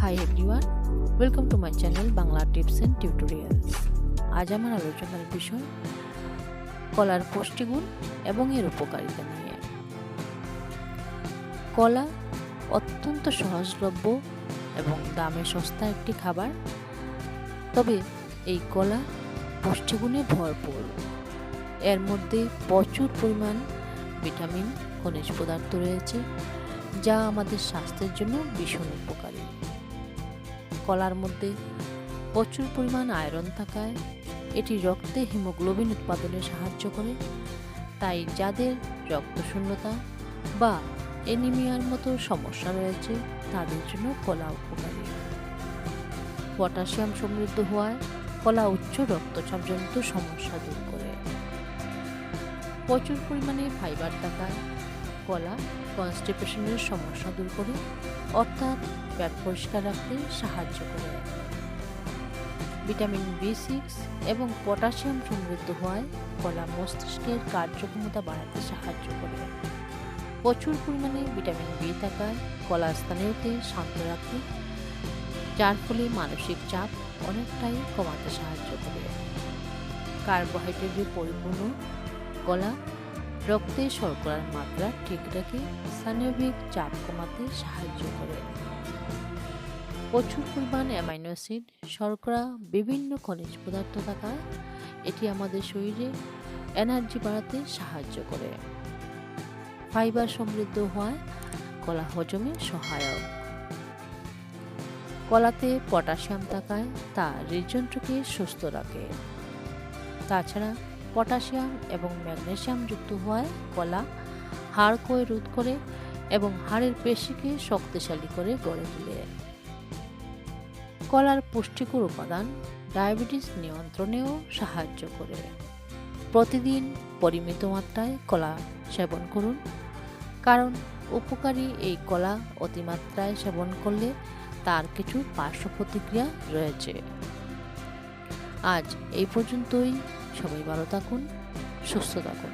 Hi everyone, welcome to my channel Bangla tips and tutorials. আজ আমার আলোচনার বিষয় কলার পুষ্টিগুণ এবং এর উপকারিতা নিয়ে। কলা অত্যন্ত সহজলভ্য এবং দামে সস্তা একটি খাবার, তবে এই কলা পুষ্টিগুণে ভরপুর। এর মধ্যে প্রচুর পরিমাণ ভিটামিন, খনিজ পদার্থ রয়েছে যা আমাদের স্বাস্থ্যের জন্য ভীষণ উপকারী। কলার মধ্যে প্রচুর পরিমাণ আয়রন থাকায় এটি রক্তে হিমোগ্লোবিন উৎপাদনে সাহায্য করে, তাই যাদের রক্তশূন্যতা বা অ্যানিমিয়ার মতো সমস্যা রয়েছে তাদের জন্য কলা উপকারী। পটাশিয়াম সমৃদ্ধ হওয়ায় কলা উচ্চ রক্তচাপজনিত সমস্যা দূর করে। প্রচুর পরিমাণে ফাইবার থাকায় কলা কনস্টিপেশনের সমস্যা দূর করে, অর্থাৎ পেট পরিষ্কার রাখতে সাহায্য করে। ভিটামিন B6 এবং পটাশিয়াম সমৃদ্ধ হওয়ায় কলা মস্তিষ্কের কার্যক্ষমতা বাড়াতে সাহায্য করে। প্রচুর পরিমাণে ভিটামিন B থাকায় কলা স্থানীয়কে শান্ত রাখতে, যার ফলে মানসিক চাপ অনেকটাই কমাতে সাহায্য করে। কার্বোহাইড্রেটে পরিপূর্ণ কলা রক্তে শর্করার মাত্রা ঠিক রেখে স্নায়বিক চাপ কমাতে সাহায্য করে। প্রচুর পরিমাণ অ্যামাইনো অ্যাসিড, শর্করা, বিভিন্ন খনিজ পদার্থ থাকায় এটি আমাদের শরীরে এনার্জি বাড়াতে সাহায্য করে। ফাইবার সমৃদ্ধ হওয়ায় কলা হজমে সহায়ক। কলাতে পটাশিয়াম থাকায় তা হৃদযন্ত্রকে সুস্থ রাখে। তাছাড়া পটাশিয়াম এবং ম্যাগনেসিয়াম যুক্ত হওয়ায় কলা হাড় ক্ষয় রোধ করে এবং হাড়ের পেশিকে শক্তিশালী করে গড়ে তোলে। কলার পুষ্টিকর উপাদান ডায়াবেটিস নিয়ন্ত্রণেও সাহায্য করে। প্রতিদিন পরিমিত মাত্রায় কলা সেবন করুন, কারণ উপকারী এই কলা অতিমাত্রায় সেবন করলে তার কিছু পার্শ্ব প্রতিক্রিয়া রয়েছে। আজ এই পর্যন্তই। সবাই ভালো থাকুন, সুস্থ থাকুন।